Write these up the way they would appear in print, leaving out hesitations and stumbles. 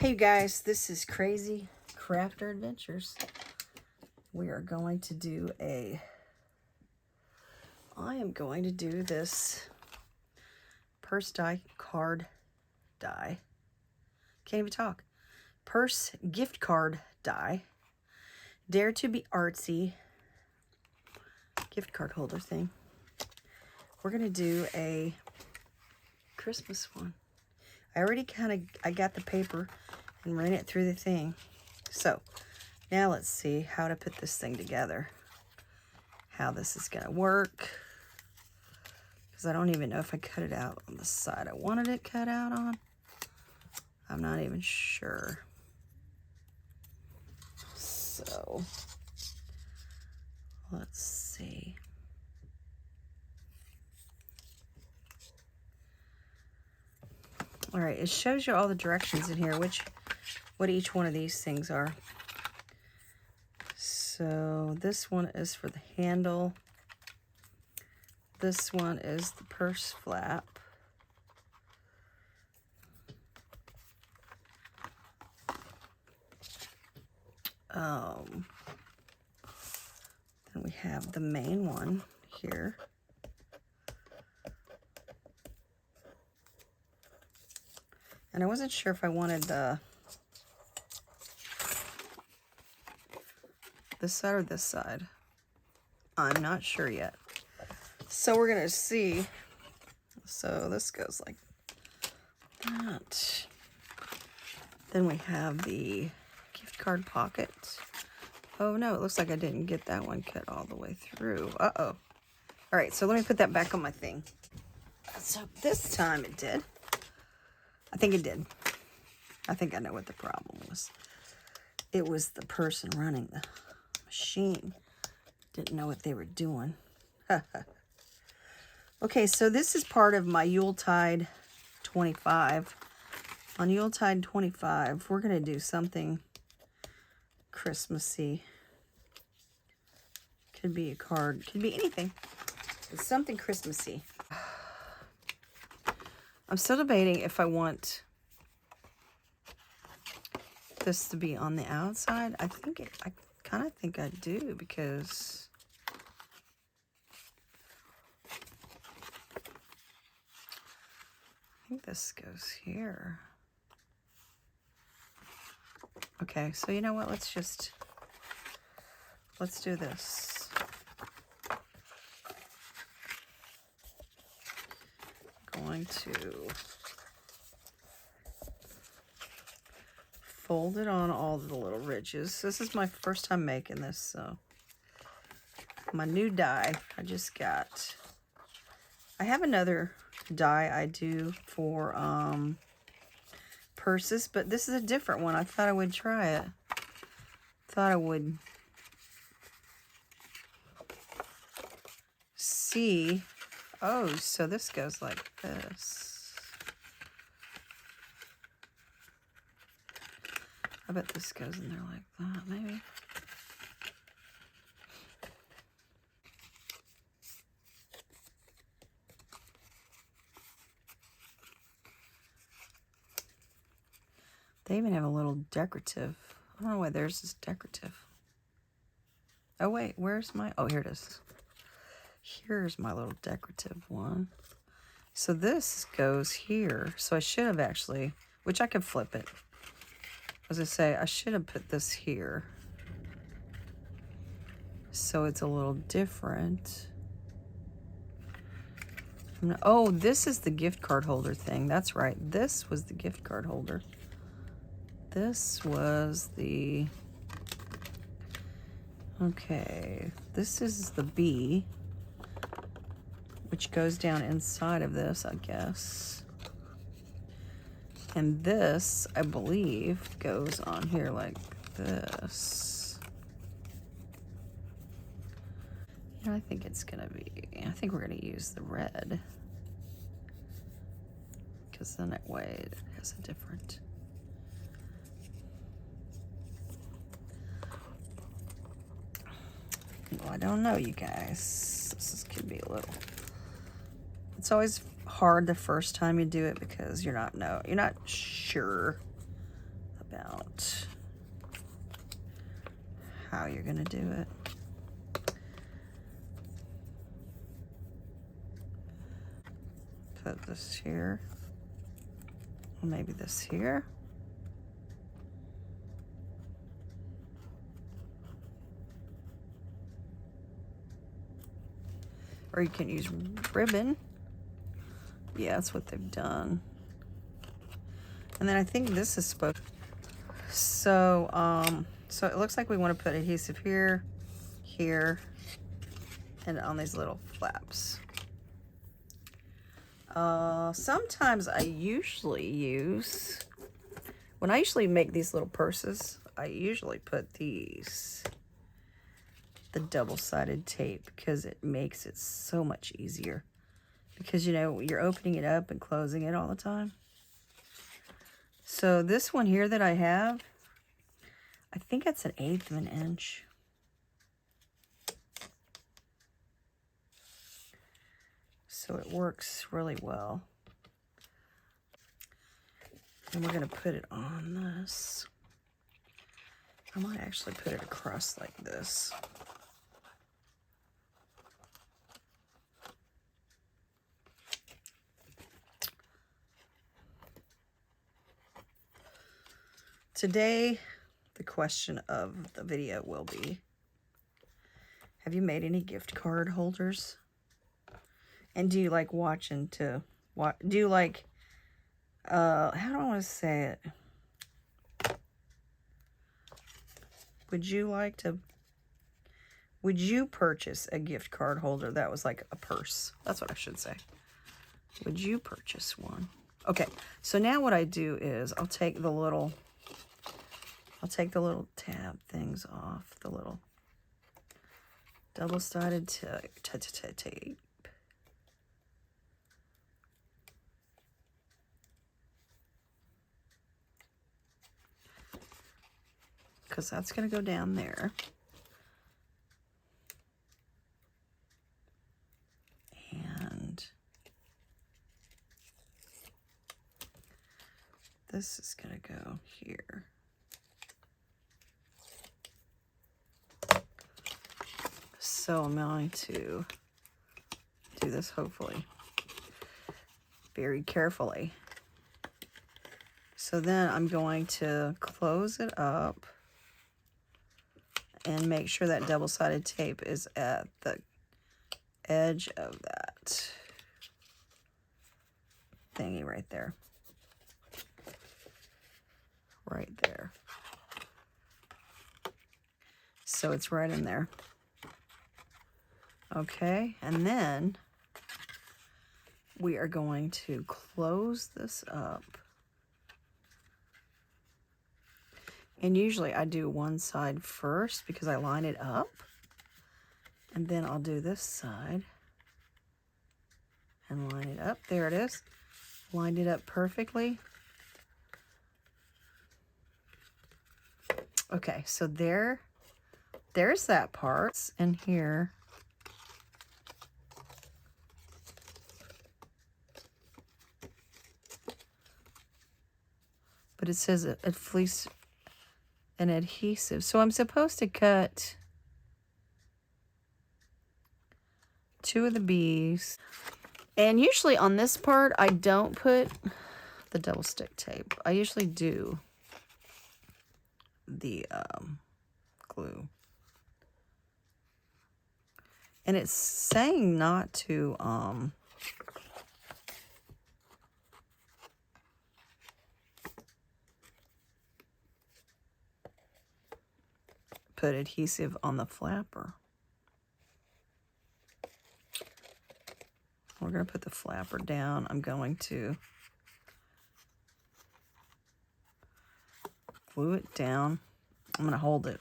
Hey you guys, this is Crazy Crafter Adventures. We are going to do I am going to do this purse die card die. Can't even talk. Purse gift card die. Dare2B Atrzy gift card holder thing. We're going to do a Christmas one. I already I got the paper and ran it through the thing. So now let's see how to put this thing together. How this is gonna work. Because I don't even know if I cut it out on the side I wanted it cut out on. I'm not even sure. So let's see. All right, it shows you all the directions in here, what each one of these things are. So this one is for the handle. This one is the purse flap. Then we have the main one here. And I wasn't sure if I wanted this side or this side. I'm not sure yet. So we're gonna see. So this goes like that. Then we have the gift card pocket. Oh no, it looks like I didn't get that one cut all the way through. Uh-oh. All right, so let me put that back on my thing. So this time it did. I think it did. I think I know what the problem was. It was the person running the machine. Didn't know what they were doing. Okay, so this is part of my Yuletide 25. On Yuletide 25, we're going to do something Christmassy. Could be a card. Could be anything. It's something Christmassy. I'm still debating if I want this to be on the outside. I kind of think I do, because I think this goes here. Okay, so you know what? Let's do this. Going to fold it on all the little ridges. This is my first time making this, so my new die I just got. I have another die I do for purses, but this is a different one. I thought I would try it. Thought I would see. Oh, so this goes like this. I bet this goes in there like that, maybe. They even have a little decorative. I don't know why theirs is decorative. Oh, wait, where's my... Oh, here it is. Here's my little decorative one. So this goes here. So I should have actually... Which I could flip it. As I say, I should have put this here. So it's a little different. Oh, this is the gift card holder thing. That's right. This was the gift card holder. This was the... Okay, this is the B, which goes down inside of this, I guess. And this, I believe, goes on here like this. Yeah, I think it's gonna be... I think we're gonna use the red, because then that way it has a different... Well, I don't know, you guys. Could be a little... It's always hard the first time you do it, because you're not sure out how you're going to do it. Put this here, maybe this here. Or you can use ribbon. Yeah, that's what they've done. And then I think this is supposed. So, so it looks like we want to put adhesive here, here, and on these little flaps. Sometimes I usually use, when I usually make these little purses, I usually put these, the double-sided tape, because it makes it so much easier. Because, you know, you're opening it up and closing it all the time. So this one here that I have, I think it's 1/8 of an inch. So it works really well. And we're going to put it on this. I might actually put it across like this. Today, the question of the video will be, have you made any gift card holders? And do you like watching to watch? Do you like, how do I want to say it? Would you purchase a gift card holder that was like a purse? That's what I should say. Would you purchase one? Okay, so now what I do is I'll take the little tab things off, the little double-sided tape. Because that's going to go down there. And this is going to go here. So I'm going to do this, hopefully, very carefully. So then I'm going to close it up and make sure that double-sided tape is at the edge of that thingy right there. Right there. So it's right in there. Okay, and then we are going to close this up. And usually I do one side first because I line it up. And then I'll do this side and line it up. There it is. Lined it up perfectly. Okay, so there's that part. And here, but it says a fleece and adhesive. So I'm supposed to cut 2 of the B's. And usually on this part, I don't put the double stick tape. I usually do the glue. And it's saying not to put adhesive on the flapper. We're going to put the flapper down. I'm going to glue it down. I'm going to hold it.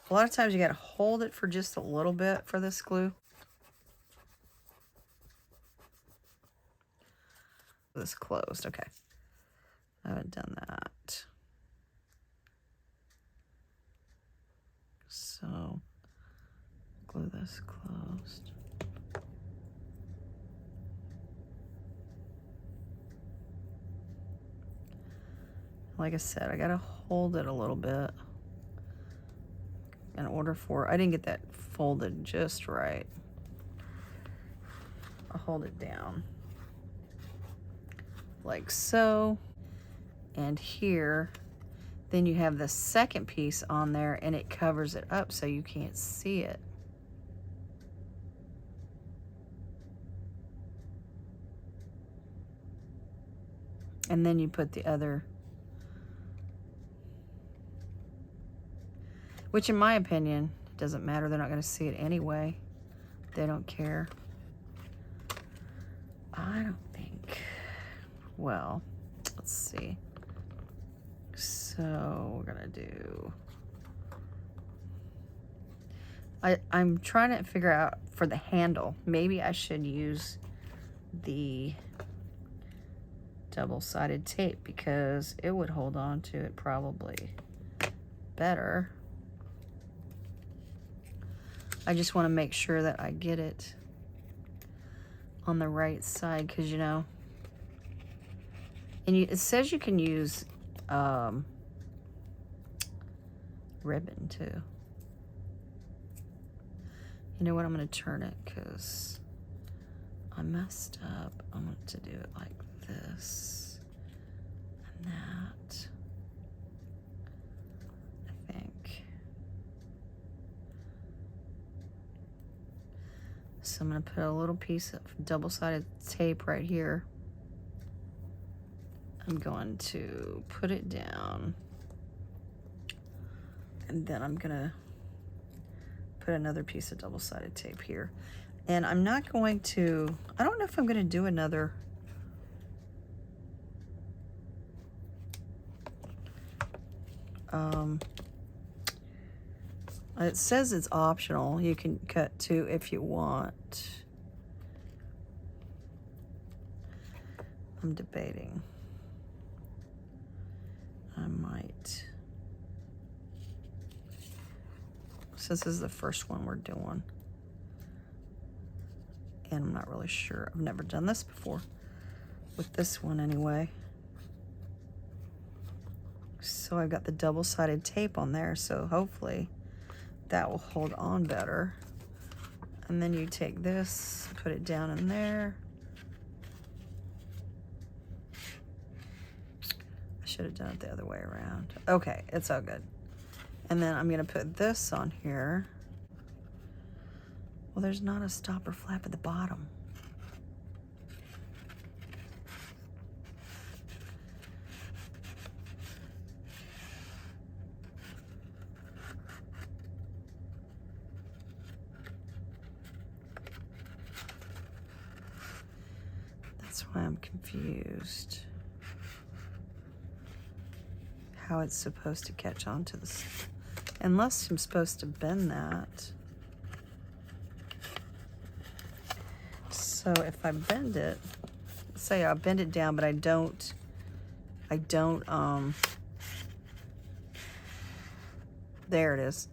A lot of times you got to hold it for just a little bit for this glue. This closed. Okay. I haven't done that. So glue this closed. Like I said, I gotta hold it a little bit in order for, I didn't get that folded just right. I'll hold it down like so. And here, then you have the second piece on there and it covers it up so you can't see it. And then you put the other, which in my opinion, it doesn't matter. They're not going to see it anyway. They don't care. I don't think. Well, let's see. So we're going to do, I'm trying to figure out for the handle. Maybe I should use the double-sided tape because it would hold on to it probably better. I just want to make sure that I get it on the right side because, you know, and it says you can use ribbon too. You know what? I'm going to turn it because I messed up. I'm going to do it like this and that, I think. So I'm going to put a little piece of double-sided tape right here. I'm going to put it down, and then I'm going to put another piece of double-sided tape here. And I'm not going to, I don't know if I'm going to do another it says it's optional. You can cut two if you want. I'm debating. I might. So this is the first one we're doing. And I'm not really sure. I've never done this before. With this one anyway. So I've got the double-sided tape on there, so hopefully that will hold on better. And then you take this, put it down in there. I should have done it the other way around. Okay, it's all good. And then I'm gonna put this on here. Well, there's not a stopper flap at the bottom. That's why I'm confused. How it's supposed to catch on to this. Unless I'm supposed to bend that. So if I bend it, say I bend it down, but I don't, there it is.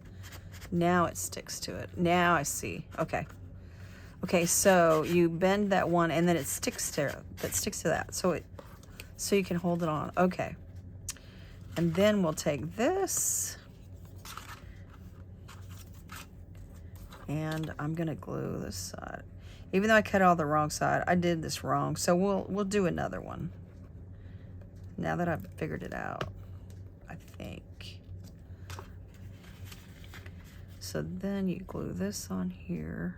Now it sticks to it. Now I see, okay. Okay, so you bend that one and then it sticks to that. So you can hold it on, okay. And then we'll take this and I'm gonna glue this side. Even though I cut all the wrong side, I did this wrong. So we'll do another one. Now that I've figured it out, I think. So then you glue this on here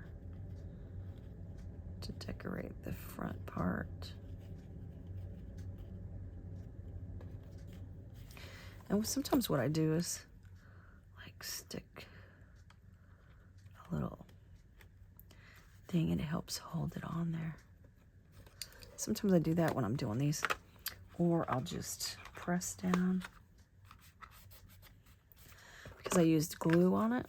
to decorate the front part. And sometimes what I do is like stick a little thing and it helps hold it on there. Sometimes I do that when I'm doing these, or I'll just press down because I used glue on it.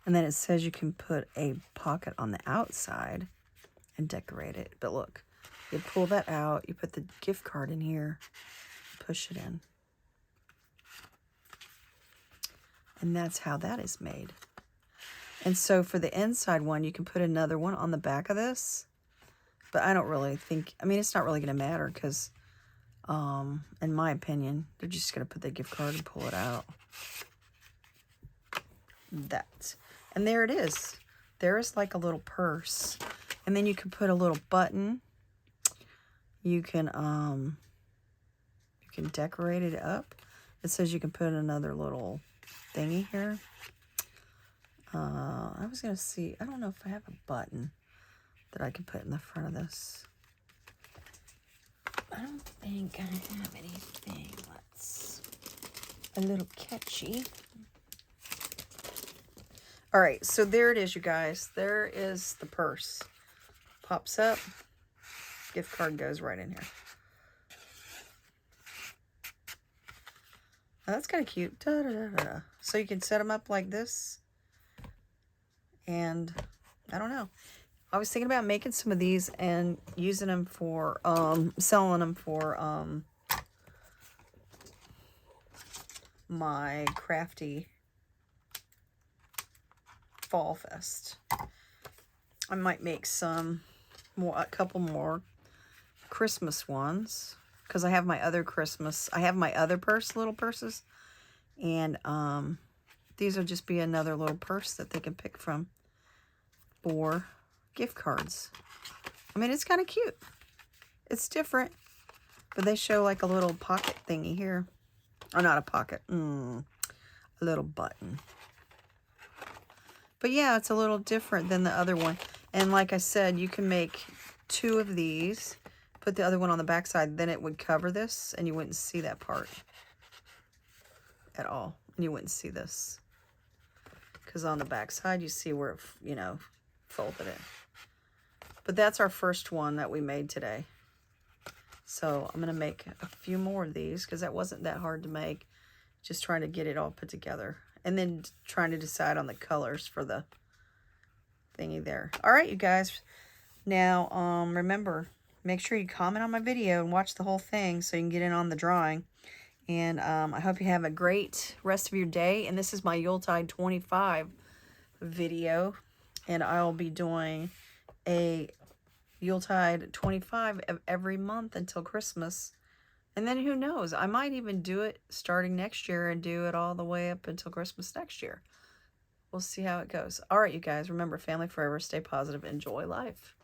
And then it says you can put a pocket on the outside and decorate it. But look, you pull that out, you put the gift card in here, push it in. And that's how that is made. And so for the inside one, you can put another one on the back of this. But I don't really think, I mean, it's not really going to matter because, in my opinion, they're just going to put the gift card and pull it out. That. And there it is. There is like a little purse. And then you can put a little button. You can decorate it up. It says you can put another little thingy here. I was going to see, I don't know if I have a button that I can put in the front of this. I don't think I have anything that's a little catchy. All right, so there it is, you guys. There is the purse. Pops up. Gift card goes right in here. Oh, that's kind of cute. Da, da, da, da. So you can set them up like this. And I don't know. I was thinking about making some of these and using them for, selling them for my crafty Fall Fest. I might make some more, a couple more Christmas ones, because I have my other little purses, and these will just be another little purse that they can pick from for gift cards. I mean, it's kind of cute. It's different, but they show like a little pocket thingy here. Or not a pocket, a little button. But yeah, it's a little different than the other one. And like I said, you can make 2 of these, put the other one on the back side, then it would cover this, and you wouldn't see that part at all. And you wouldn't see this. Because on the back side, you see where it, you know, folded it. But that's our first one that we made today. So I'm going to make a few more of these, because that wasn't that hard to make. Just trying to get it all put together. And then trying to decide on the colors for the thingy there. All right, you guys. Now, remember, make sure you comment on my video and watch the whole thing so you can get in on the drawing. And I hope you have a great rest of your day. And this is my Yuletide 25 video. And I'll be doing a Yuletide 25 of every month until Christmas. And then who knows, I might even do it starting next year and do it all the way up until Christmas next year. We'll see how it goes. All right, you guys, remember, family forever, stay positive, enjoy life.